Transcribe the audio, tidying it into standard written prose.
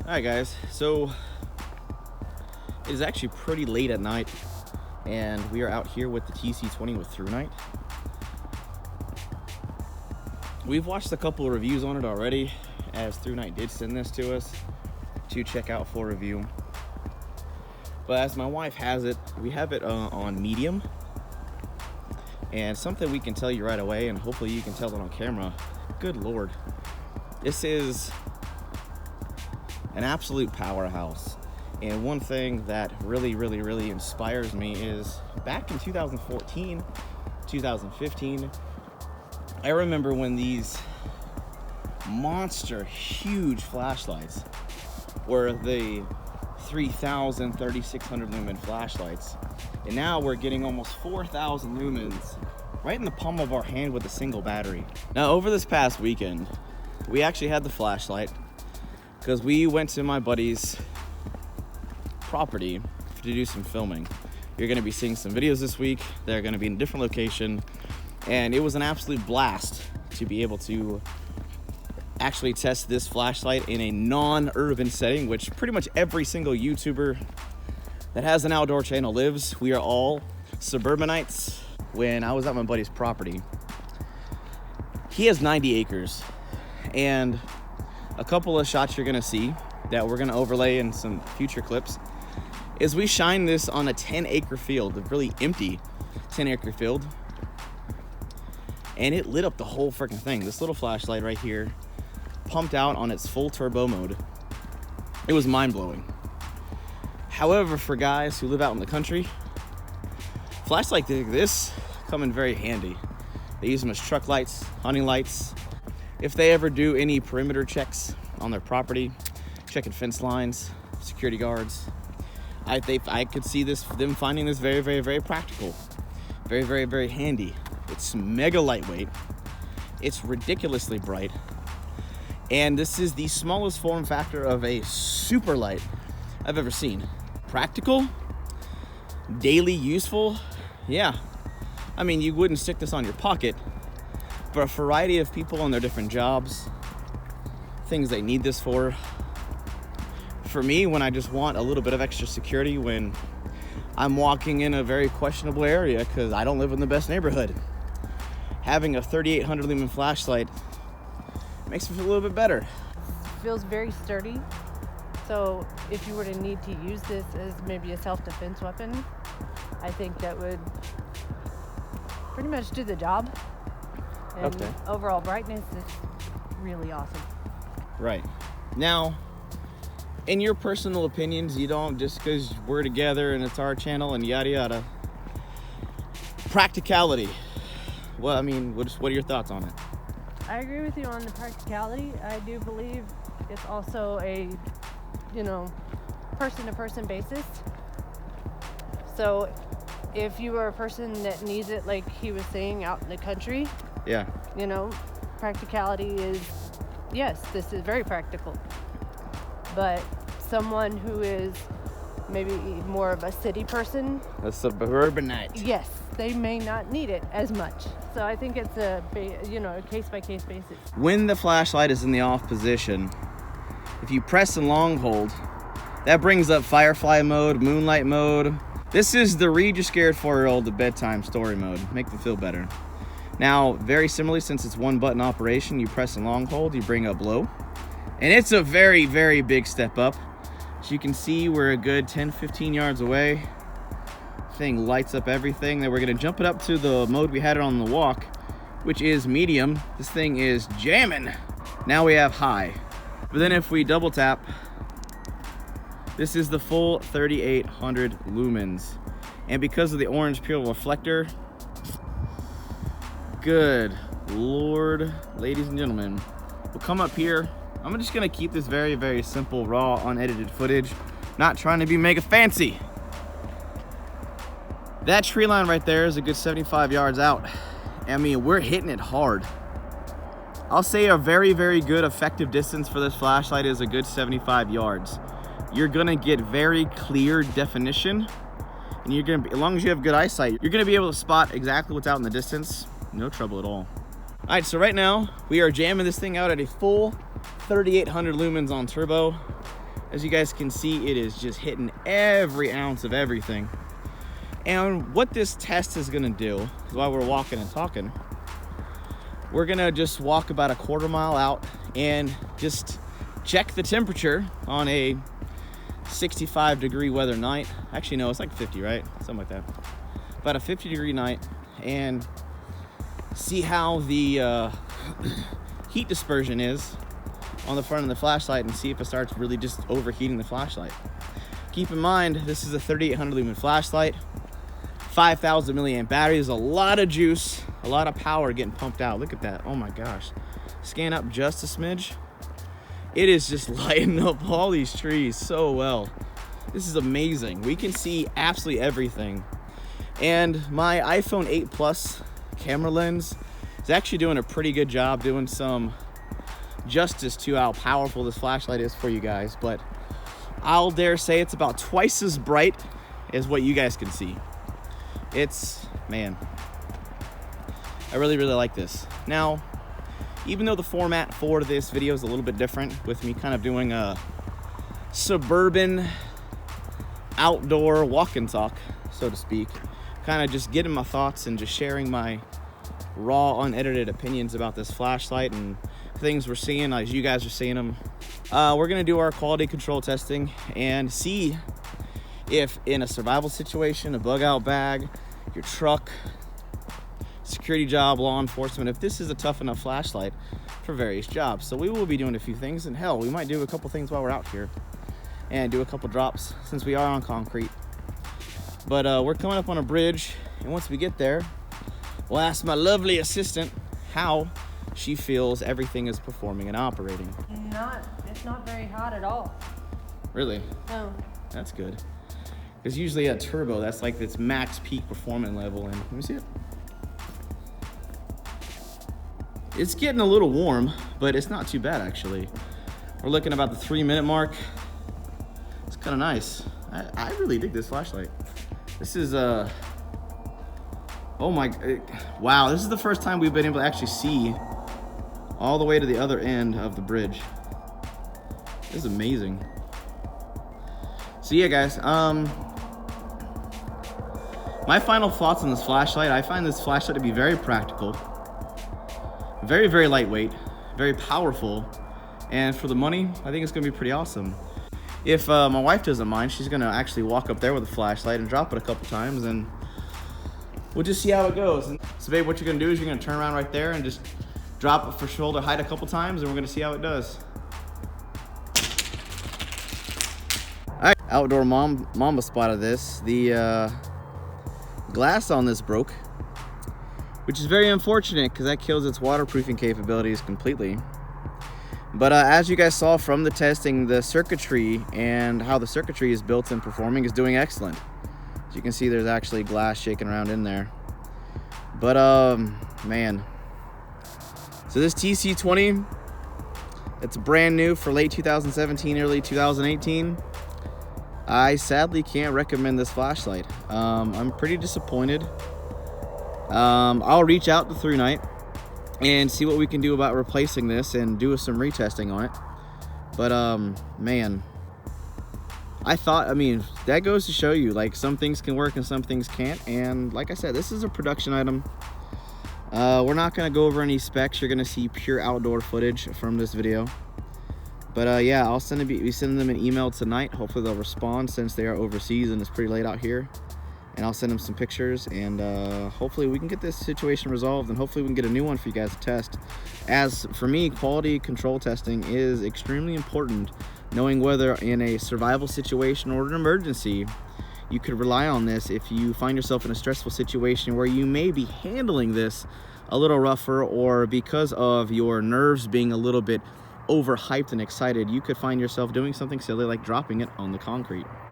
Alright guys, so it is actually pretty late at night and we are out here with the TC20 with Thrunite. We've watched a couple of reviews on it already, as Thrunite did send this to us to check out for review. But as my wife has it, we have it on medium. And something we can tell you right away, and hopefully you can tell it on camera, good Lord, this is an absolute powerhouse. And one thing that really inspires me is back in 2014, 2015, I remember when these monster huge flashlights were the 3,000, 3,600 lumen flashlights. And now we're getting almost 4,000 lumens right in the palm of our hand with a single battery. Now over this past weekend, we actually had the flashlight because we went to my buddy's property to do some filming. You're gonna be seeing some videos this week. They're gonna be in a different location. And it was an absolute blast to be able to actually test this flashlight in a non-urban setting, which pretty much every single YouTuber that has an outdoor channel lives. We are all suburbanites. When I was at my buddy's property, he has 90 acres. And a couple of shots you're gonna see that we're gonna overlay in some future clips is we shine this on a 10-acre field, a really empty 10-acre field. And it lit up the whole freaking thing. This little flashlight right here pumped out on its full turbo mode. It was mind-blowing. However, for guys who live out in the country, flashlights like this come in very handy. They use them as truck lights, hunting lights. If they ever do any perimeter checks on their property, checking fence lines, security guards, I could see them finding this very practical, very handy. It's mega lightweight. It's ridiculously bright. And this is the smallest form factor of a super light I've ever seen. Practical, daily useful, yeah. I mean, you wouldn't stick this on your pocket, but a variety of people on their different jobs, things they need this for. For me, when I just want a little bit of extra security when I'm walking in a very questionable area because I don't live in the best neighborhood, having a 3,800 lumen flashlight makes me feel a little bit better. Feels very sturdy. So if you were to need to use this as maybe a self-defense weapon, I think that would pretty much do the job. And okay. Overall brightness is really awesome. Right. Now, in your personal opinions, you don't, just because we're together and it's our channel and yada yada, practicality. Well, I mean, what are your thoughts on it? I agree with you on the practicality. I do believe it's also a, person-to-person basis. So if you are a person that needs it, like he was saying, out in the country, yeah, practicality is, yes, this is very practical. But someone who is maybe more of a city person, a suburbanite, yes, they may not need it as much. So I think it's a case-by-case basis. When the flashlight is in the off position, if you press and long hold, that brings up firefly mode, moonlight mode. This is the read your scared 4-year-old to bedtime story mode. Make them feel better. Now, very similarly, since it's one button operation, you press and long hold, you bring up low. And it's a very big step up. As you can see, we're a good 10-15 yards away. Thing lights up everything. Then we're gonna jump it up to the mode we had it on the walk, which is medium. This thing is jamming. Now we have high. But then if we double tap, this is the full 3,800 lumens. And because of the orange peel reflector, good Lord, ladies and gentlemen, we'll come up here. I'm just gonna keep this very simple, raw, unedited footage. Not trying to be mega fancy. That tree line right there is a good 75 yards out. I mean, we're hitting it hard. I'll say a very good effective distance for this flashlight is a good 75 yards. You're gonna get very clear definition, and you're gonna be, as long as you have good eyesight, you're gonna be able to spot exactly what's out in the distance. No trouble at all. All right, so right now we are jamming this thing out at a full 3,800 lumens on turbo. As you guys can see, it is just hitting every ounce of everything. And what this test is gonna do, while we're walking and talking, we're gonna just walk about a quarter mile out and just check the temperature on a 65-degree weather night. Actually, no, it's like 50, right? Something like that. About a 50-degree night, and see how the heat dispersion is on the front of the flashlight, and see if it starts really just overheating the flashlight. Keep in mind, this is a 3800 lumen flashlight, 5,000 milliamp battery. There's a lot of juice, a lot of power getting pumped out. Look at that. Oh my gosh. Scan up just a smidge. It is just lighting up all these trees so well. This is amazing. We can see absolutely everything. And my iPhone 8 Plus camera lens is actually doing a pretty good job doing some justice to how powerful this flashlight is for you guys. But I'll dare say it's about twice as bright as what you guys can see. It's, man, I really like this. Now, even though the format for this video is a little bit different, with me kind of doing a suburban outdoor walk and talk, so to speak, kind of just getting my thoughts and just sharing my raw, unedited opinions about this flashlight and things we're seeing as you guys are seeing them. We're gonna do our quality control testing and see if in a survival situation, a bug out bag, your truck, security job, law enforcement, if this is a tough enough flashlight for various jobs. So we will be doing a few things, and hell, we might do a couple things while we're out here and do a couple drops since we are on concrete. But we're coming up on a bridge, and once we get there, we'll ask my lovely assistant how she feels everything is performing and operating. It's not very hot at all. Really? No. That's good. Because usually a turbo, that's like its max peak performance level. And let me see it. It's getting a little warm, but it's not too bad actually. We're looking about the 3-minute mark. It's kind of nice. I really dig this flashlight. This is oh my, wow, this is the first time we've been able to actually see all the way to the other end of the bridge. This is amazing. So yeah, guys, my final thoughts on this flashlight: I find this flashlight to be very practical, very lightweight, very powerful, and for the money, I think it's gonna be pretty awesome. If my wife doesn't mind, she's gonna actually walk up there with a flashlight and drop it a couple times, and we'll just see how it goes. So babe, what you're gonna do is you're gonna turn around right there and just drop it for shoulder height a couple times, and we're gonna see how it does. All right, outdoor mama spotted this. The glass on this broke, which is very unfortunate because that kills its waterproofing capabilities completely. But as you guys saw from the testing, the circuitry and how the circuitry is built and performing is doing excellent. As you can see, there's actually glass shaking around in there. But man, so this TC20, it's brand new for late 2017, early 2018. I sadly can't recommend this flashlight. I'm pretty disappointed. I'll reach out to Thrunite and see what we can do about replacing this and do some retesting on it. But man, I mean, that goes to show you, like, some things can work and some things can't. And like I said, this is a production item. We're not gonna go over any specs. You're gonna see pure outdoor footage from this video. But yeah, I'll be sending them an email tonight. Hopefully they'll respond since they are overseas and it's pretty late out here. And I'll send them some pictures, and hopefully we can get this situation resolved, and hopefully we can get a new one for you guys to test. As for me, quality control testing is extremely important, knowing whether in a survival situation or an emergency, you could rely on this if you find yourself in a stressful situation where you may be handling this a little rougher, or because of your nerves being a little bit overhyped and excited, you could find yourself doing something silly like dropping it on the concrete.